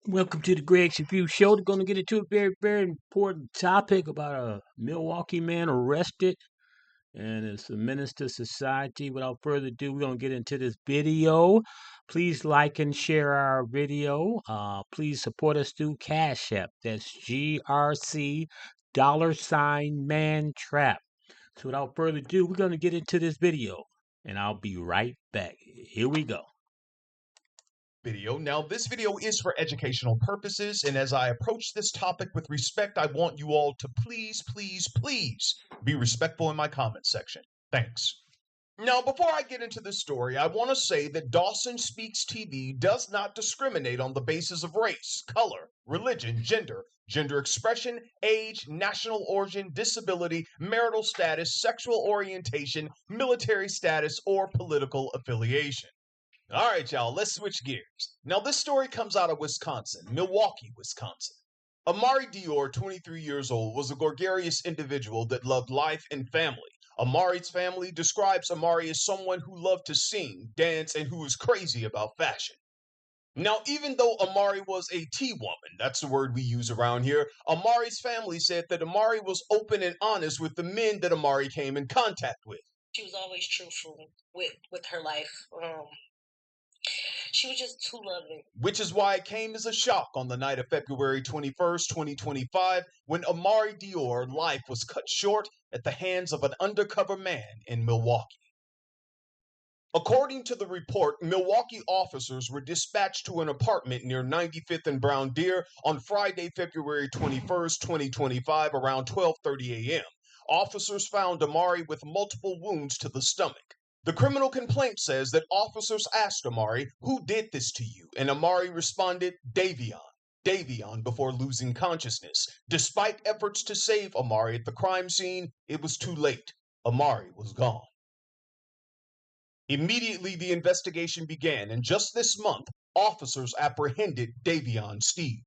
Welcome to the Greg's Review Show. We're going to get into a very, very important topic about a Milwaukee man arrested and it's a menace to society. Without further ado, we're going to get into this video. Please like and share our video. Please support us through Cash App. That's GRC $mantrap. So without further ado, we're going to get into this video and I'll be right back. Here we go. Now, this video is for educational purposes, and as I approach this topic with respect, I want you all to please be respectful in my comment section. Thanks. Now, before I get into this story, I want to say that Dawson Speaks TV does not discriminate on the basis of race, color, religion, gender expression, age, national origin, disability, marital status, sexual orientation, military status, or political affiliation. All right, y'all, let's switch gears. Now, this story comes out of Wisconsin, Milwaukee, Wisconsin. Amari Dior, 23 years old, was a gregarious individual that loved life and family. Amari's family describes Amari as someone who loved to sing, dance, and who was crazy about fashion. Now, even though Amari was a T-woman, that's the word we use around here, Amari's family said that Amari was open and honest with the men that Amari came in contact with. She was always truthful with her life. She was just too loving. Which is why it came as a shock on the night of February 21st, 2025, when Amari Dior's life was cut short at the hands of an undercover man in Milwaukee. According to the report, Milwaukee officers were dispatched to an apartment near 95th and Brown Deer on Friday, February 21st, 2025, around 12:30 a.m. Officers found Amari with multiple wounds to the stomach. The criminal complaint says that officers asked Amari, "Who did this to you?" And Amari responded, Davion, before losing consciousness. Despite efforts to save Amari at the crime scene, it was too late. Amari was gone. Immediately, the investigation began, and just this month, officers apprehended Davion Steed.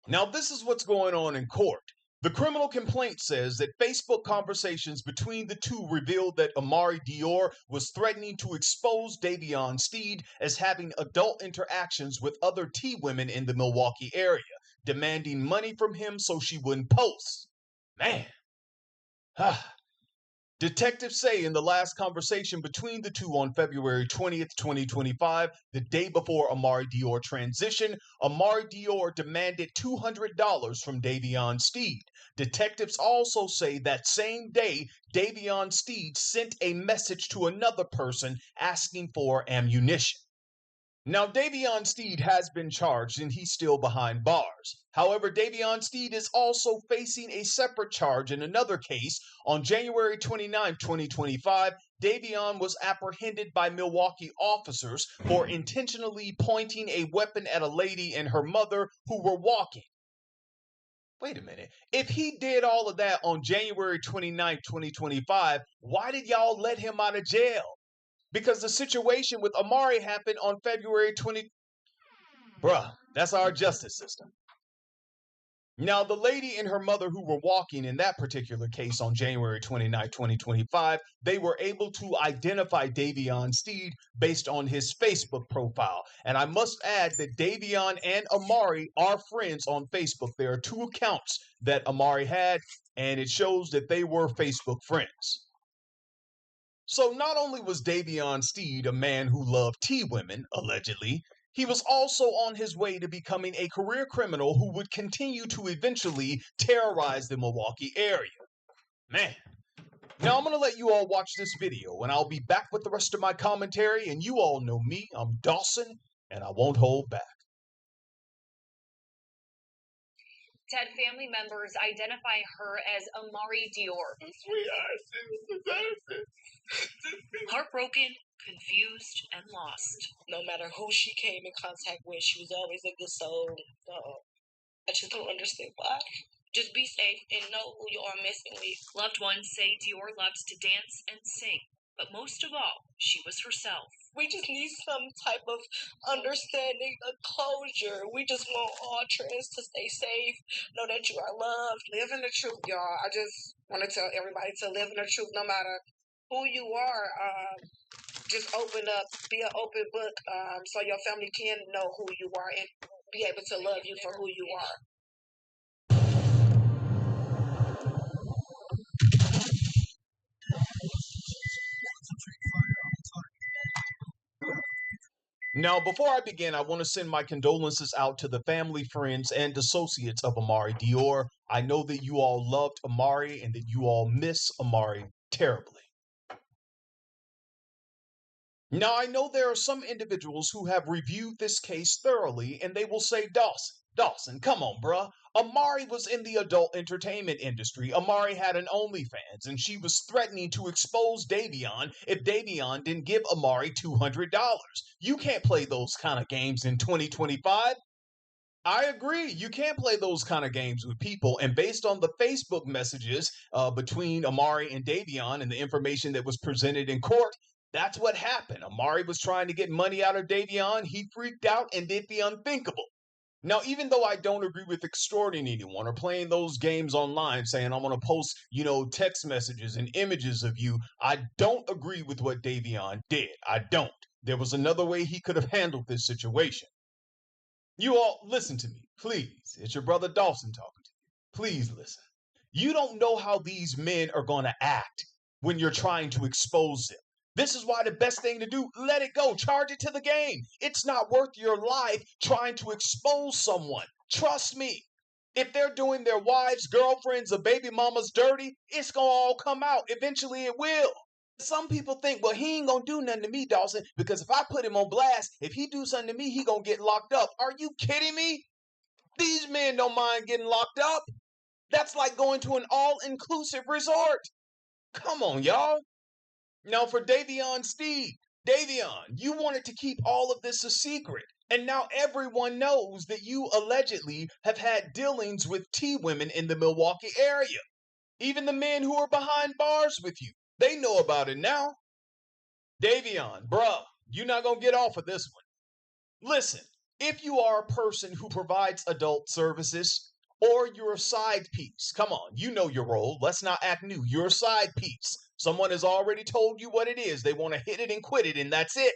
Now, this is what's going on in court. The criminal complaint says that Facebook conversations between the two revealed that Amari Dior was threatening to expose Davion Steed as having adult interactions with other T women in the Milwaukee area, demanding money from him so she wouldn't post. Man. Detectives say in the last conversation between the two on February 20th, 2025, the day before Amari Dior transition, Amari Dior demanded $200 from Davion Steed. Detectives also say that same day, Davion Steed sent a message to another person asking for ammunition. Now, Davion Steed has been charged and he's still behind bars. However, Davion Steed is also facing a separate charge in another case. On January 29, 2025, Davion was apprehended by Milwaukee officers for intentionally pointing a weapon at a lady and her mother who were walking. Wait a minute. If he did all of that on January 29, 2025, why did y'all let him out of jail? Because the situation with Amari happened on February 20. Bruh, that's our justice system. Now, the lady and her mother who were walking in that particular case on January 29, 2025, they were able to identify Davion Steed based on his Facebook profile. And I must add that Davion and Amari are friends on Facebook. There are two accounts that Amari had, and it shows that they were Facebook friends. So not only was Davion Steed a man who loved T-women, allegedly, he was also on his way to becoming a career criminal who would continue to eventually terrorize the Milwaukee area. Man. Now I'm going to let you all watch this video, and I'll be back with the rest of my commentary, and you all know me, I'm Dawson, and I won't hold back. Ted family members identify her as Amari Dior. Heartbroken, confused, and lost. No matter who she came in contact with, she was always a good soul. I just don't understand why. Just be safe and know who you are messing with. Loved ones say Dior loved to dance and sing, but most of all, she was herself. We just need some type of understanding, a closure. We just want all trans to stay safe, know that you are loved. Live in the truth, y'all. I just want to tell everybody to live in the truth no matter who you are. Just open up, be an open book, so your family can know who you are and be able to love you for who you are. Now, before I begin, I want to send my condolences out to the family, friends, and associates of Amari Dior. I know that you all loved Amari and that you all miss Amari terribly. Now, I know there are some individuals who have reviewed this case thoroughly and they will say, Dawson, come on, bruh. Amari was in the adult entertainment industry. Amari had an OnlyFans and she was threatening to expose Davion if Davion didn't give Amari $200. You can't play those kind of games in 2025. I agree. You can't play those kind of games with people. And based on the Facebook messages between Amari and Davion and the information that was presented in court, that's what happened. Amari was trying to get money out of Davion. He freaked out and did the unthinkable. Now, even though I don't agree with extorting anyone or playing those games online saying I'm going to post, text messages and images of you, I don't agree with what Davion did. I don't. There was another way he could have handled this situation. You all listen to me, please. It's your brother Dawson talking to you. Please listen. You don't know how these men are going to act when you're trying to expose them. This is why the best thing to do, let it go. Charge it to the game. It's not worth your life trying to expose someone. Trust me. If they're doing their wives, girlfriends, or baby mamas dirty, it's going to all come out. Eventually it will. Some people think, well, he ain't gonna do nothing to me, Dawson, because if I put him on blast, if he do something to me, he gonna get locked up. Are you kidding me? These men don't mind getting locked up. That's like going to an all-inclusive resort. Come on, y'all. Now for Davion Steve. Davion, you wanted to keep all of this a secret. And now everyone knows that you allegedly have had dealings with T women in the Milwaukee area. Even the men who are behind bars with you. They know about it now. Davion, bruh, you're not going to get off of this one. Listen, if you are a person who provides adult services or you're a side piece, come on, you know your role. Let's not act new. You're a side piece. Someone has already told you what it is. They want to hit it and quit it, and that's it.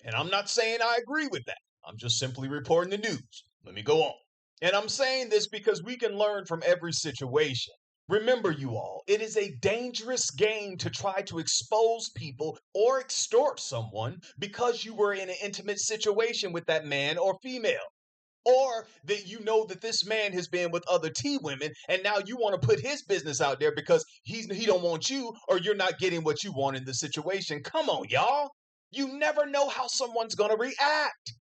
And I'm not saying I agree with that. I'm just simply reporting the news. Let me go on. And I'm saying this because we can learn from every situation. Remember, you all, it is a dangerous game to try to expose people or extort someone because you were in an intimate situation with that man or female. Or that you know that this man has been with other T women and now you want to put his business out there because he don't want you or you're not getting what you want in the situation. Come on, y'all. You never know how someone's going to react.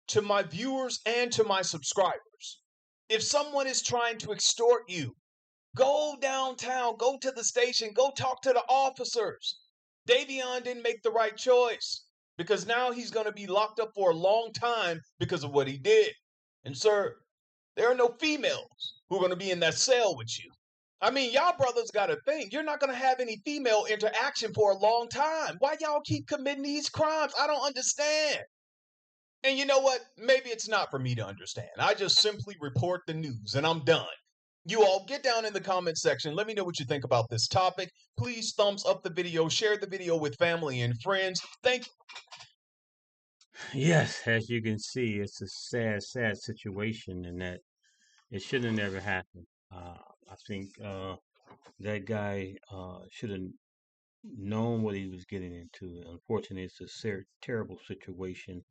To my viewers and to my subscribers, if someone is trying to extort you, go downtown, go to the station, go talk to the officers. Davion didn't make the right choice because now he's going to be locked up for a long time because of what he did. And sir, there are no females who are going to be in that cell with you. I mean, y'all brothers got to think you're not going to have any female interaction for a long time. Why y'all keep committing these crimes? I don't understand. And you know what? Maybe it's not for me to understand. I just simply report the news and I'm done. You all get down in the comment section. Let me know what you think about this topic. Please thumbs up the video, share the video with family and friends. Thank you. Yes, as you can see, it's a sad, sad situation, and that it should have never happened. I think that guy should have known what he was getting into. Unfortunately, it's a terrible situation,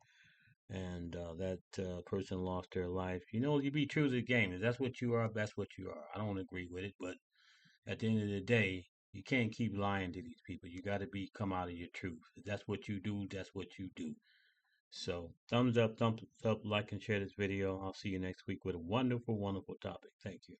and that person lost their life. You know, you be true to the game. If that's what you are, that's what you are. I don't agree with it, but at the end of the day, you can't keep lying to these people. You got to come out of your truth. If that's what you do, that's what you do. So, thumbs up, like, and share this video. I'll see you next week with a wonderful, wonderful topic. Thank you.